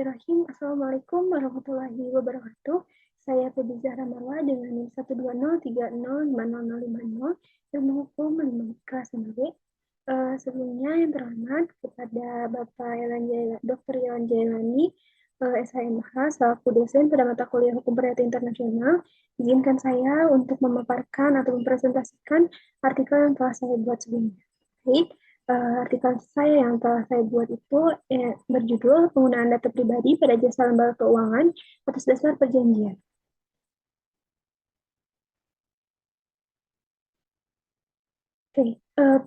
Bismillahirrahmanirrahim. Assalamualaikum warahmatullahi wabarakatuh. Saya Febi Zahra Marwa dengan NIM 12030505050 yang menghukum kelas 5B. Sebelumnya yang terhormat kepada Bapak Dr. Yelan Jailani, SHMH, selaku dosen pada mata kuliah Hukum Perdata Internasional, izinkan saya untuk memaparkan atau mempresentasikan artikel yang telah saya buat sebelumnya. Baik. Artikel saya yang telah saya buat itu berjudul Penggunaan Data Pribadi pada Jasa Lembaga Keuangan atas Dasar Perjanjian. Oke,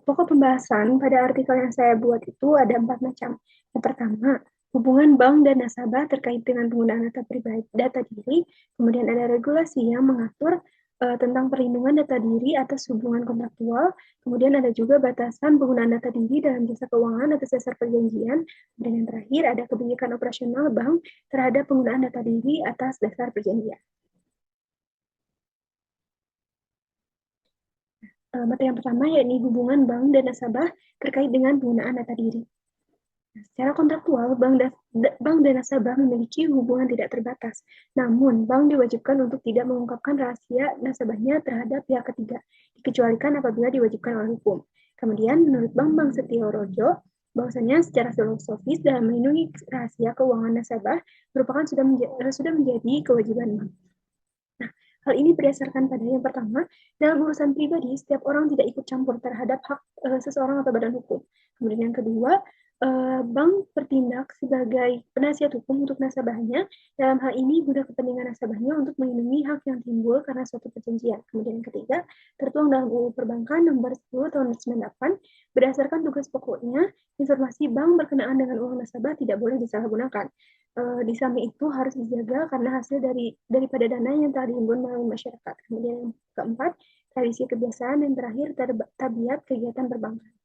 pokok pembahasan pada artikel yang saya buat itu ada 4 macam. Yang pertama, hubungan bank dan nasabah terkait dengan penggunaan data pribadi, data diri. Kemudian ada regulasi yang mengatur tentang perlindungan data diri atas hubungan kontraktual. Kemudian ada juga batasan penggunaan data diri dalam jasa keuangan atas dasar perjanjian. Dan yang terakhir ada kebijakan operasional bank terhadap penggunaan data diri atas dasar perjanjian. Materi yang pertama yakni hubungan bank dan nasabah terkait dengan penggunaan data diri. Secara kontraktual, bank dan nasabah memiliki hubungan tidak terbatas. Namun, bank diwajibkan untuk tidak mengungkapkan rahasia nasabahnya terhadap pihak ketiga, dikecualikan apabila diwajibkan oleh hukum. Kemudian, menurut Bank Setio Rojo, bahwasanya secara filosofis dalam melindungi rahasia keuangan nasabah merupakan sudah menjadi kewajiban bank. Nah, hal ini berdasarkan pada yang pertama, dalam urusan pribadi, setiap orang tidak ikut campur terhadap hak seseorang atau badan hukum. Kemudian yang kedua, bank bertindak sebagai penasihat hukum untuk nasabahnya. Dalam hal ini, guna kepentingan nasabahnya untuk melindungi hak yang timbul karena suatu perjanjian. Kemudian yang ketiga, tertuang dalam UU Perbankan nomor 10 tahun 98, berdasarkan tugas pokoknya, informasi bank berkenaan dengan uang nasabah tidak boleh disalahgunakan. Di samping itu harus dijaga karena hasil daripada dana yang telah dihimpun melalui masyarakat. Kemudian yang keempat, tradisi kebiasaan, dan terakhir tabiat kegiatan perbankan.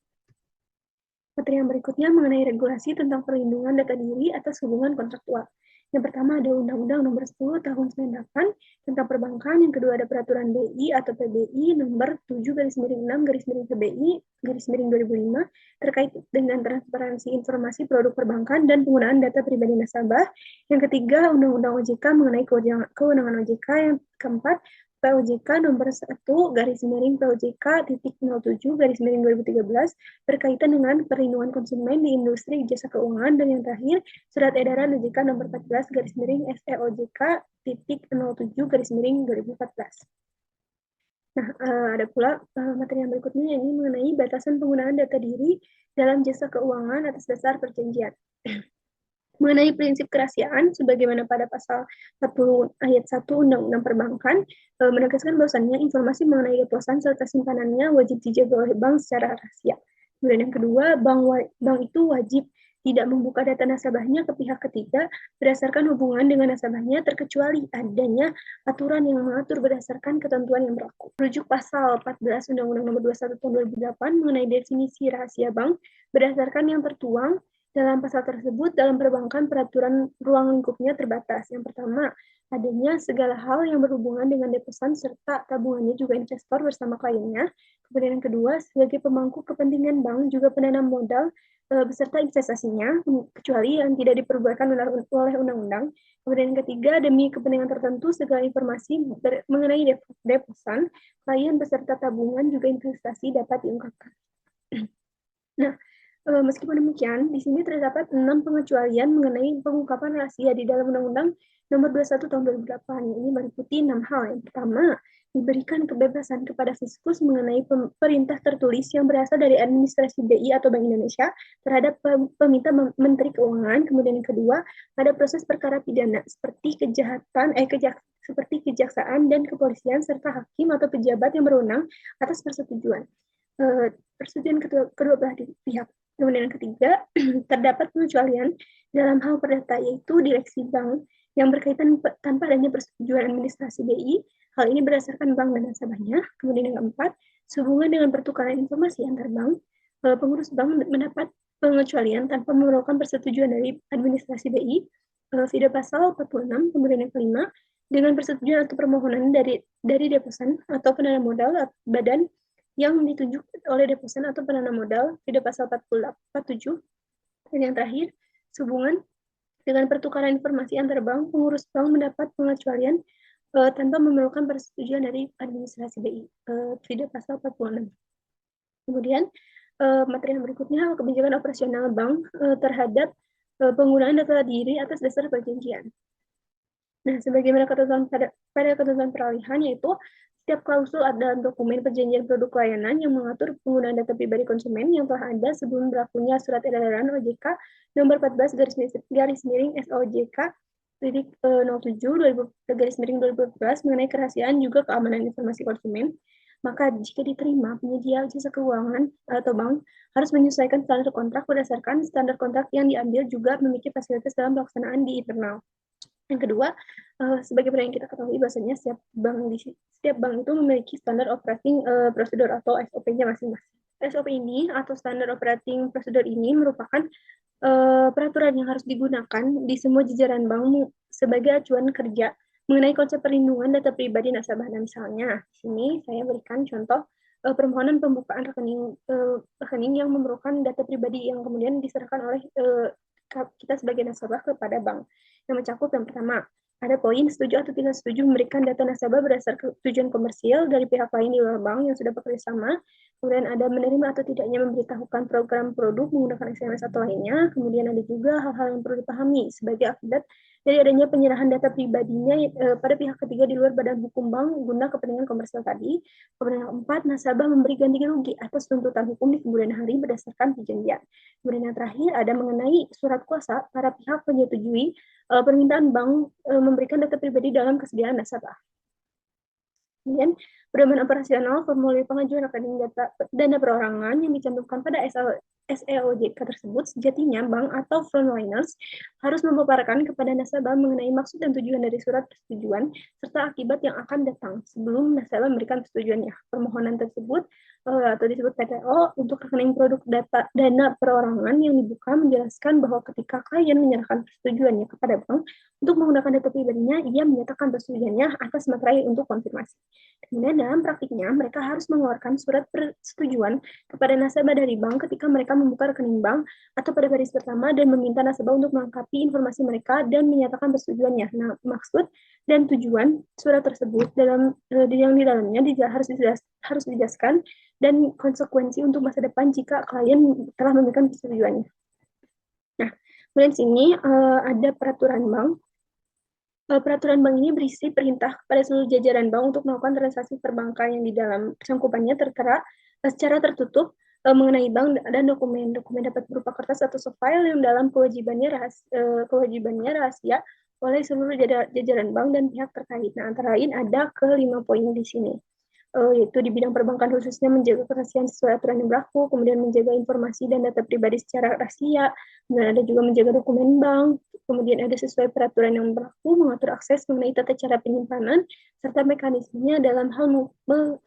Materi yang berikutnya mengenai regulasi tentang perlindungan data diri atas hubungan kontraktual. Yang pertama ada Undang-Undang nomor 10 tahun 98 tentang perbankan, yang kedua ada Peraturan BI atau PBI nomor 7/6-PBI/2005 terkait dengan transparansi informasi produk perbankan dan penggunaan data pribadi nasabah. Yang ketiga, Undang-Undang OJK mengenai kewenangan OJK. Yang keempat, POJK nomor 1/POJK.07/2013 berkaitan dengan perlindungan konsumen di industri jasa keuangan. Dan yang terakhir, Surat Edaran OJK nomor 14/SEOJK.07/2014. Nah, ada pula materi yang berikutnya, ini mengenai batasan penggunaan data diri dalam jasa keuangan atas dasar perjanjian. Mengenai prinsip kerahasiaan, sebagaimana pada pasal 40 ayat 1 Undang-Undang Perbankan, menegaskan bahwasannya informasi mengenai deposan serta simpanannya wajib dijaga oleh bank secara rahasia. Kemudian yang kedua, bank itu wajib tidak membuka data nasabahnya ke pihak ketiga berdasarkan hubungan dengan nasabahnya, terkecuali adanya aturan yang mengatur berdasarkan ketentuan yang berlaku. Rujuk pasal 14 Undang-Undang Nomor 21 Tahun 2008 mengenai definisi rahasia bank berdasarkan yang tertuang dalam pasal tersebut, dalam perbankan peraturan ruang lingkupnya terbatas. Yang pertama, adanya segala hal yang berhubungan dengan deposan serta tabungannya juga investor bersama kliennya. Kemudian yang kedua, sebagai pemangku kepentingan bank juga penanam modal beserta investasinya, kecuali yang tidak diperbolehkan oleh undang-undang. Kemudian yang ketiga, demi kepentingan tertentu, segala informasi mengenai deposan, klien beserta tabungan juga investasi dapat diungkapkan. Nah, meskipun demikian, di sini terdapat 6 pengecualian mengenai pengungkapan rahasia di dalam Undang-Undang Nomor 21 Tahun 2008. Ini meliputi 6 hal. Yang pertama, diberikan kebebasan kepada Fiskus mengenai perintah tertulis yang berasal dari administrasi BI atau Bank Indonesia terhadap peminta Menteri Keuangan. Kemudian yang kedua, ada proses perkara pidana seperti kejaksaan dan kepolisian serta hakim atau pejabat yang berwenang atas persetujuan kedua belah pihak. Kemudian yang ketiga, terdapat pengecualian dalam hal perdata, yaitu direksi bank yang berkaitan tanpa adanya persetujuan administrasi BI. Hal ini berdasarkan bank dan nasabahnya. Kemudian yang keempat, sehubungan dengan pertukaran informasi antar bank, pengurus bank mendapat pengecualian tanpa memerlukan persetujuan dari administrasi BI. Video pasal 46. Kemudian yang kelima, dengan persetujuan atau permohonan dari deposan atau penanam modal badan yang ditunjuk oleh deposan atau penanam modal, video pasal 47. Dan yang terakhir, sehubungan Dengan pertukaran informasi antar bank, pengurus bank mendapat pengecualian tanpa memerlukan persetujuan dari administrasi BI. Tidak pasal 46. Kemudian materi yang berikutnya, kebijakan operasional bank terhadap penggunaan data diri atas dasar perjanjian. Nah, sebagaimana ketentuan pada ketentuan peralihan, yaitu setiap klausul dalam dokumen perjanjian produk layanan yang mengatur penggunaan data pribadi konsumen yang telah ada sebelum berlakunya surat edaran OJK nomor 14 garis miring SOJK titik 07 garis miring 2014 mengenai kerahasiaan juga keamanan informasi konsumen, maka jika diterima, penyedia jasa keuangan atau bank harus menyesuaikan standar kontrak berdasarkan standar kontrak yang diambil juga memiliki fasilitas dalam pelaksanaan di internal. Yang kedua, sebagaimana yang kita ketahui bahwasanya setiap bank itu memiliki standar operating prosedur atau SOP-nya masing-masing. SOP ini atau standar operating prosedur ini merupakan peraturan yang harus digunakan di semua jajaran bank sebagai acuan kerja mengenai konsep perlindungan data pribadi nasabah. Nah, misalnya, di sini saya berikan contoh permohonan pembukaan rekening yang memerlukan data pribadi yang kemudian diserahkan oleh kita sebagai nasabah kepada bank. Yang mencakup yang pertama, ada poin setuju atau tidak setuju memberikan data nasabah berdasarkan tujuan komersial dari pihak lain di luar bank yang sudah bekerja sama. Kemudian ada menerima atau tidaknya memberitahukan program produk menggunakan SMS atau lainnya. Kemudian ada juga hal-hal yang perlu dipahami sebagai akibat dari adanya penyerahan data pribadinya pada pihak ketiga di luar badan hukum bank guna kepentingan komersial tadi. Kemudian yang keempat, nasabah memberi ganti rugi atas tuntutan hukum di kemudian hari berdasarkan perjanjian. Kemudian yang terakhir ada mengenai surat kuasa para pihak menyetujui permintaan bank memberikan data pribadi dalam kesediaan nasabah. Kemudian, pedoman operasional formulir pengajuan rekening dana perorangan yang dicantumkan pada SEOJK tersebut sejatinya bank atau frontliners harus memaparkan kepada nasabah mengenai maksud dan tujuan dari surat persetujuan serta akibat yang akan datang sebelum nasabah memberikan persetujuannya. Permohonan tersebut atau disebut PTO untuk rekening produk dana perorangan yang dibuka menjelaskan bahwa ketika klien menyerahkan persetujuannya kepada bank untuk menggunakan data pribadinya, ia menyatakan persetujuannya atas materai untuk konfirmasi. Kemudian dalam praktiknya, mereka harus mengeluarkan surat persetujuan kepada nasabah dari bank ketika mereka membuka rekening bank atau pada baris pertama dan meminta nasabah untuk melengkapi informasi mereka dan menyatakan persetujuannya. Nah, maksud dan tujuan surat tersebut yang di dalamnya harus dijelaskan dan konsekuensi untuk masa depan jika klien telah memberikan persetujuannya. Nah, kemudian sini ada peraturan bank. Peraturan bank ini berisi perintah kepada seluruh jajaran bank untuk melakukan transaksi perbankan yang di dalam cangkupannya tertera secara tertutup mengenai bank dan dokumen. Dokumen dapat berupa kertas atau file yang dalam kewajibannya rahasia oleh seluruh jajaran bank dan pihak terkait. Nah, antara lain ada ke 5 poin di sini. Yaitu di bidang perbankan khususnya menjaga kerahasiaan sesuai aturan yang berlaku, kemudian menjaga informasi dan data pribadi secara rahasia, kemudian ada juga menjaga dokumen bank, kemudian ada sesuai peraturan yang berlaku, mengatur akses mengenai tata cara penyimpanan, serta mekanismenya dalam hal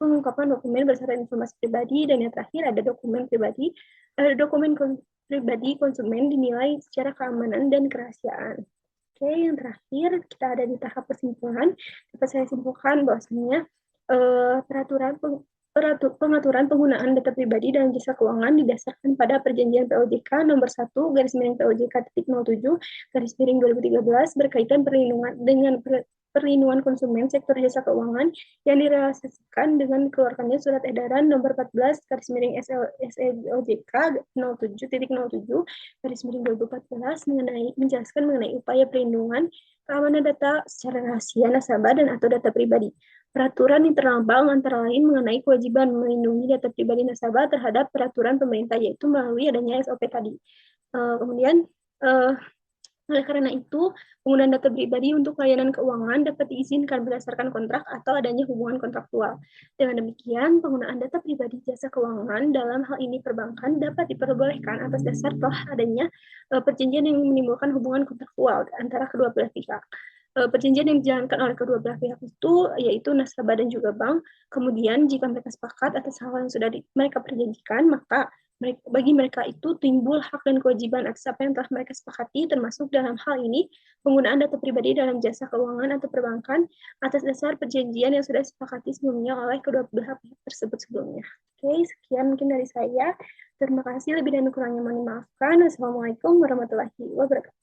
pengungkapan dokumen berdasarkan informasi pribadi, dan yang terakhir ada dokumen pribadi konsumen dinilai secara keamanan dan kerahasiaan. Oke, yang terakhir kita ada di tahap kesimpulan. Dapat saya simpulkan bahwasanya pengaturan penggunaan data pribadi dalam jasa keuangan didasarkan pada perjanjian POJK nomor 1 garis miring POJK titik 07 garis miring 2013 berkaitan perlindungan konsumen sektor jasa keuangan yang direalisasikan dengan dikeluarkannya surat edaran nomor 14 garis miring SEOJK 07.07 garis miring 2014 menjelaskan mengenai upaya perlindungan keamanan data secara rahasia nasabah dan atau data pribadi. Peraturan internal bank antara lain mengenai kewajiban melindungi data pribadi nasabah terhadap peraturan pemerintah, yaitu melalui adanya SOP tadi. Kemudian, oleh karena itu, penggunaan data pribadi untuk layanan keuangan dapat diizinkan berdasarkan kontrak atau adanya hubungan kontraktual. Dengan demikian, penggunaan data pribadi jasa keuangan dalam hal ini perbankan dapat diperbolehkan atas dasar telah adanya perjanjian yang menimbulkan hubungan kontraktual antara kedua belah pihak. Perjanjian yang dijalankan oleh kedua belah pihak itu yaitu nasabah dan juga bank. Kemudian jika mereka sepakat atas hal yang sudah mereka perjanjikan, maka bagi mereka itu timbul hak dan kewajiban atas apa yang telah mereka sepakati, termasuk dalam hal ini penggunaan data pribadi dalam jasa keuangan atau perbankan atas dasar perjanjian yang sudah disepakati sebelumnya oleh kedua belah pihak tersebut sebelumnya. Oke, sekian mungkin dari saya. Terima kasih, lebih dan kurangnya mohon dimaafkan. Wassalamualaikum warahmatullahi wabarakatuh.